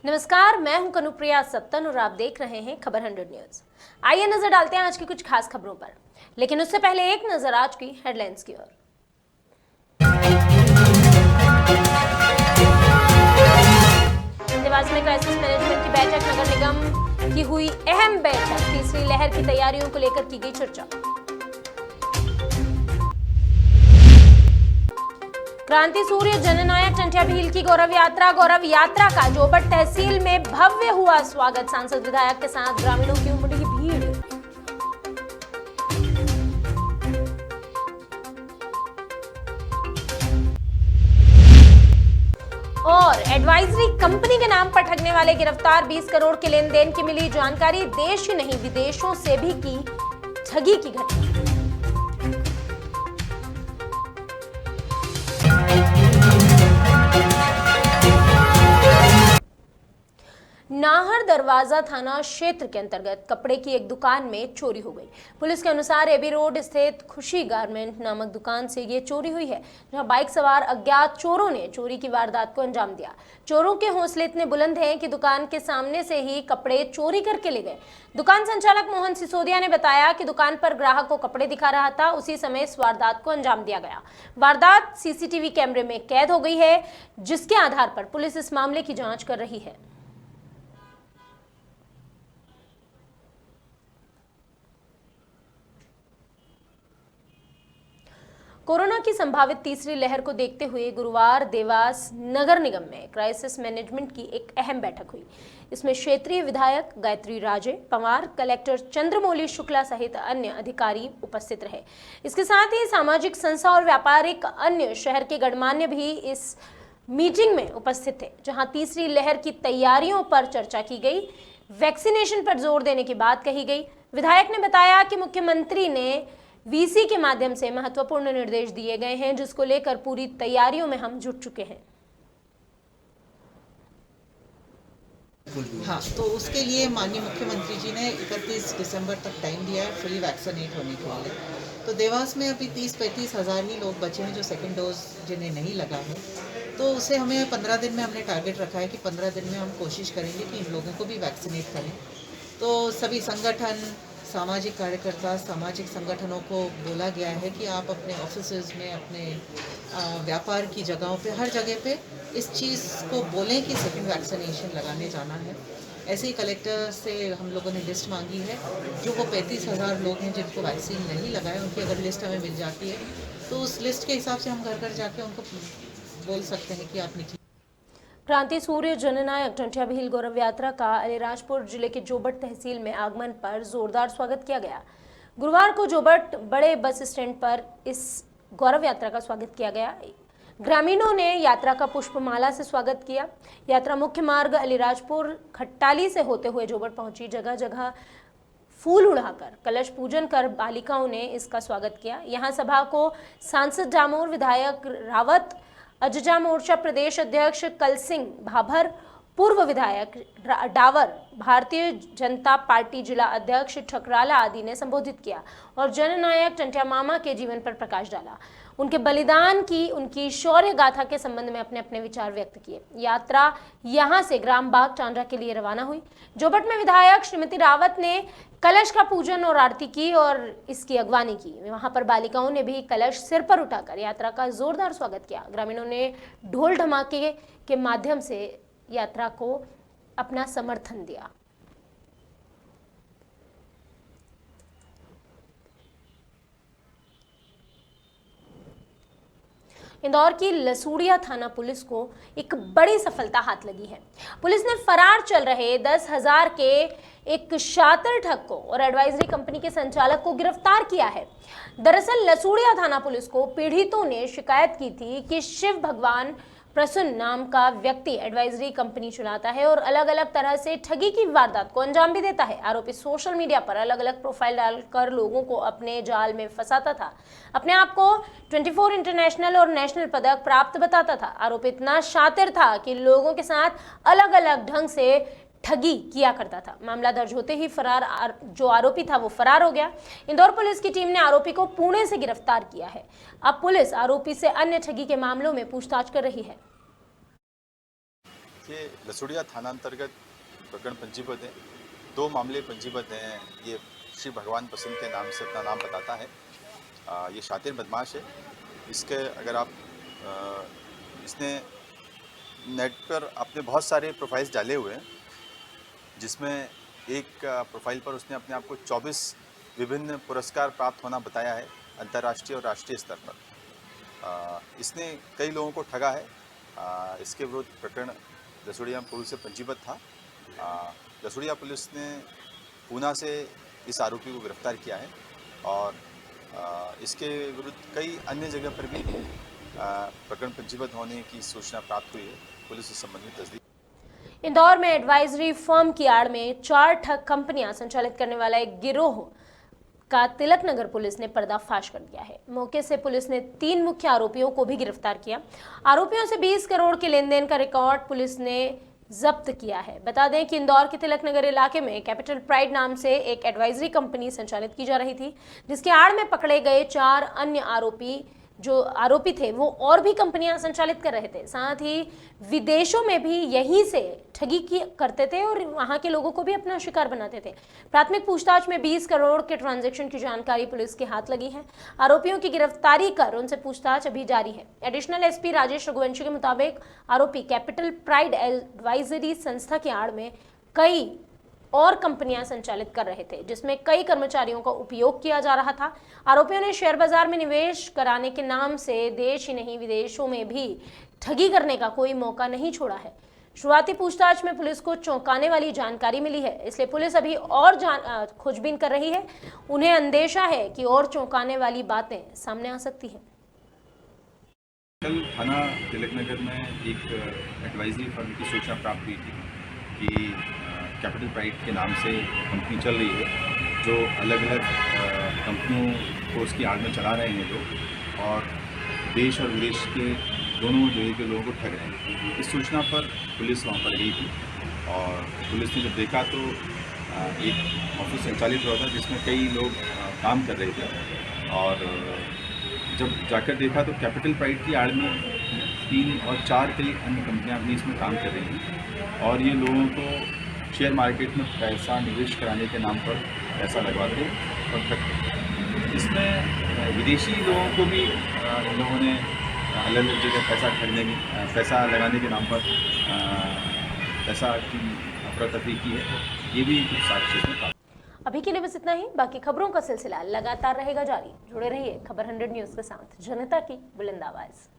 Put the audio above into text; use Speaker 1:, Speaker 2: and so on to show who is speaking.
Speaker 1: नमस्कार, मैं हूं कनुप्रिया सत्तन और आप देख रहे हैं खबर 100 न्यूज। आइए नजर डालते हैं आज की कुछ खास खबरों पर, लेकिन उससे पहले एक नजर आज की हेडलाइंस की ओर। देवास में क्राइसिस मैनेजमेंट की बैठक, नगर निगम की हुई अहम बैठक, तीसरी लहर की तैयारियों को लेकर की गई चर्चा। क्रांति सूर्य जननायक टंट्या भील की गौरव यात्रा का जोबट तहसील में भव्य हुआ स्वागत, सांसद विधायक के साथ ग्रामीणों की उमड़ी भीड़। और एडवाइजरी कंपनी के नाम पर ठगने वाले गिरफ्तार, 20 करोड़ के लेन देन की मिली जानकारी, देश ही नहीं विदेशों से भी की ठगी की घटना। नाहर दरवाजा थाना क्षेत्र के अंतर्गत कपड़े की एक दुकान में चोरी हो गई। पुलिस के अनुसार एबी रोड स्थित खुशी गारमेंट नामक दुकान से ये चोरी हुई है, जहां बाइक सवार अज्ञात चोरों ने चोरी की वारदात को अंजाम दिया। चोरों के हौसले इतने बुलंद हैं कि दुकान के सामने से ही कपड़े चोरी करके ले गए। दुकान संचालक मोहन सिसोदिया ने बताया कि दुकान पर ग्राहक को कपड़े दिखा रहा था, उसी समय इस वारदात को अंजाम दिया गया। वारदात सीसीटीवी कैमरे में कैद हो गई है, जिसके आधार पर पुलिस इस मामले की जांच कर रही है। कोरोना की संभावित तीसरी लहर को देखते हुए गुरुवार देवास नगर निगम में क्राइसिस मैनेजमेंट की एक अहम बैठक हुई। इसमें क्षेत्रीय विधायक गायत्री राजे पवार, कलेक्टर चंद्रमौली शुक्ला सहित अन्य अधिकारी उपस्थित रहे। इसके साथ ही सामाजिक संस्था और व्यापारिक अन्य शहर के गणमान्य भी इस मीटिंग में उपस्थित थे, जहां तीसरी लहर की तैयारियों पर चर्चा की गई। वैक्सीनेशन पर जोर देने की बात कही गई। विधायक ने बताया कि मुख्यमंत्री ने वीसी के माध्यम से महत्वपूर्ण निर्देश दिए गए हैं, जिसको लेकर पूरी तैयारियों में हम जुट चुके हैं।
Speaker 2: हाँ, तो उसके लिए माननीय मुख्यमंत्री जी ने 31 दिसंबर तक टाइम दिया है फुली वैक्सीनेट होने के लिए। तो देवास में अभी 30-35 हज़ार ही लोग बचे हैं जो सेकेंड डोज जिन्हें नहीं लगा है। तो उसे हमें 15 दिन में हमने टारगेट रखा है कि 15 दिन में हम कोशिश करेंगे कि इन लोगों को भी वैक्सीनेट करें। तो सभी संगठन, सामाजिक कार्यकर्ता, सामाजिक संगठनों को बोला गया है कि आप अपने ऑफिसेज में, अपने व्यापार की जगहों पे, हर जगह पे इस चीज़ को बोलें कि सेकंड वैक्सीनेशन लगाने जाना है। ऐसे ही कलेक्टर से हम लोगों ने लिस्ट मांगी है। जो वो 35 हज़ार लोग हैं जिनको वैक्सीन नहीं लगा है, उनकी अगर लिस्ट हमें मिल जाती है तो उस लिस्ट के हिसाब से हम घर घर जाके उनको बोल सकते हैं कि आप निकलिए।
Speaker 1: क्रांति सूर्य जननायक टंट्या भील गौरव यात्रा का अलीराजपुर जिले के जोबट तहसील में आगमन पर जोरदार स्वागत किया गया। गुरुवार को जोबट बड़े बस स्टैंड पर इस गौरव यात्रा का स्वागत किया गया। ग्रामीणों ने यात्रा का पुष्पमाला से स्वागत किया। यात्रा मुख्य मार्ग अलीराजपुर खट्टाली से होते हुए जोबट पहुंची। जगह जगह फूल उड़ाकर, कलश पूजन कर बालिकाओं ने इसका स्वागत किया। यहाँ सभा को सांसद डामोर, विधायक रावत, अजजा मोर्चा प्रदेश अध्यक्ष कल सिंह भाभर, पूर्व विधायक डावर, भारतीय जनता पार्टी जिला अध्यक्ष ठकराला आदि ने संबोधित किया और जननायक टंट्या मामा के जीवन पर प्रकाश डाला। उनके बलिदान की, उनकी शौर्य गाथा के संबंध में अपने अपने विचार व्यक्त किए। यात्रा यहां से ग्राम बाग टांडा के लिए रवाना हुई। जोबट में विधायक श्रीमती रावत ने कलश का पूजन और आरती की और इसकी अगवानी की। वहां पर बालिकाओं ने भी कलश सिर पर उठाकर यात्रा का जोरदार स्वागत किया। ग्रामीणों ने ढोल ढमाके के माध्यम से यात्रा को अपना समर्थन दिया। इंदौर की लसूड़िया थाना पुलिस को एक बड़ी सफलता हाथ लगी है। पुलिस ने फरार चल रहे 10,000 के एक शातिर ठग को और एडवाइजरी कंपनी के संचालक को गिरफ्तार किया है। दरअसल लसूड़िया थाना पुलिस को पीड़ितों ने शिकायत की थी कि शिव भगवान प्रसन्न नाम का व्यक्ति एडवाइजरी कंपनी चलाता है और अलग अलग तरह से ठगी की वारदात को अंजाम भी देता है। आरोपी सोशल मीडिया पर अलग अलग प्रोफाइल डालकर लोगों को अपने जाल में फंसाता था। अपने आप को 24 इंटरनेशनल और नेशनल पदक प्राप्त बताता था। आरोपी इतना शातिर था कि लोगों के साथ अलग अलग ढंग से ठगी किया करता था। मामला दर्ज होते ही जो आरोपी था वो फरार हो गया। इंदौर पुलिस की टीम ने आरोपी को पुणे से गिरफ्तार किया है। अब पुलिस आरोपी से अन्य ठगी के मामलों में पूछताछ कर रही है।
Speaker 3: ये लसुड़िया थानांतर्गत प्रकरण पंजीबद्ध है। 2 मामले पंजीबद्ध हैं। ये श्री भगवान पसंद के नाम से अपना नाम बताता है। ये शातिर बदमाश है। इसके अगर आप इसने नेट पर अपने बहुत सारे प्रोफाइल्स डाले हुए हैं, जिसमें एक प्रोफाइल पर उसने अपने आप को 24 विभिन्न पुरस्कार प्राप्त होना बताया है अंतर्राष्ट्रीय और राष्ट्रीय स्तर पर। इसने कई लोगों को ठगा है। इसके विरुद्ध प्रकरण लसुड़िया पुलिस से पंजीबद्ध था। लसुड़िया पुलिस ने पूना से इस आरोपी को गिरफ्तार किया है और इसके विरुद्ध कई अन्य जगह पर भी प्रकरण पंजीबद्ध होने की सूचना प्राप्त हुई है। पुलिस इस संबंध में तस्दीक।
Speaker 1: इंदौर में एडवाइजरी फर्म की आड़ में 4 ठग कंपनियां संचालित करने वाला एक गिरोह का तिलक नगर पुलिस ने पर्दाफाश कर दिया है। मौके से पुलिस ने 3 मुख्य आरोपियों को भी गिरफ्तार किया। आरोपियों से 20 करोड़ के लेन देन का रिकॉर्ड पुलिस ने जब्त किया है। बता दें कि इंदौर के तिलक नगर इलाके में कैपिटल प्राइड नाम से एक एडवाइजरी कंपनी संचालित की जा रही थी, जिसके आड़ में पकड़े गए 4 अन्य आरोपी थे वो और भी कंपनियां संचालित कर रहे थे। साथ ही विदेशों में भी यहीं से ठगी करते थे और वहां के लोगों को भी अपना शिकार बनाते थे। प्राथमिक पूछताछ में 20 करोड़ के ट्रांजैक्शन की जानकारी पुलिस के हाथ लगी है। आरोपियों की गिरफ्तारी कर उनसे पूछताछ अभी जारी है। एडिशनल एसपी राजेश रघुवंशी के मुताबिक आरोपी कैपिटल प्राइड एडवाइजरी संस्था की आड़ में कई और कंपनियां संचालित कर रहे थे, जिसमें कई कर्मचारियों का उपयोग किया जा रहा था। आरोपियों ने शेयर बाजार में निवेश कराने के नाम से देश ही नहीं विदेशों में भी ठगी करने का कोई मौका नहीं छोड़ा है। शुरुआती पूछताछ में पुलिस को चौंकाने वाली जानकारी मिली है, इसलिए पुलिस अभी और खोजबीन कर रही है। उन्हें अंदेशा है कि और चौंकाने वाली बातें सामने आ सकती हैं।
Speaker 3: कल थाना तिलक नगर में एक एडवाइजरी फर्म की सूचना प्राप्त हुई थी कि कैपिटल प्राइड के नाम से कंपनी चल रही है, जो अलग अलग कंपनियों को उसकी आड़ में चला रहे हैं लोग और देश और विदेश के दोनों जगह के लोगों को ठग रहे हैं। इस सूचना पर पुलिस वहाँ पर गई थी और पुलिस ने जब देखा तो एक ऑफिस संचालित हुआ था जिसमें कई लोग काम कर रहे थे और जब जाकर देखा तो कैपिटल प्राइड की आड़ में 3 और 4 कई अन्य कंपनियां भी इसमें काम कर रही हैं और ये लोगों को शेयर मार्केट में पैसा निवेश कराने के नाम पर पैसा लगवाते और ठगते। इसमें विदेशी लोगों को भी इन लोगों ने अलग अलग जगह पैसा लगाने के नाम पर पैसा की अफरा तफरी की है। ये भी कुछ साक्ष्य में प्राप्त।
Speaker 1: अभी के लिए बस इतना ही। बाकी खबरों का सिलसिला लगातार रहेगा जारी। जुड़े रहिए खबर 100 न्यूज़ के साथ, जनता की बुलंद आवाज़।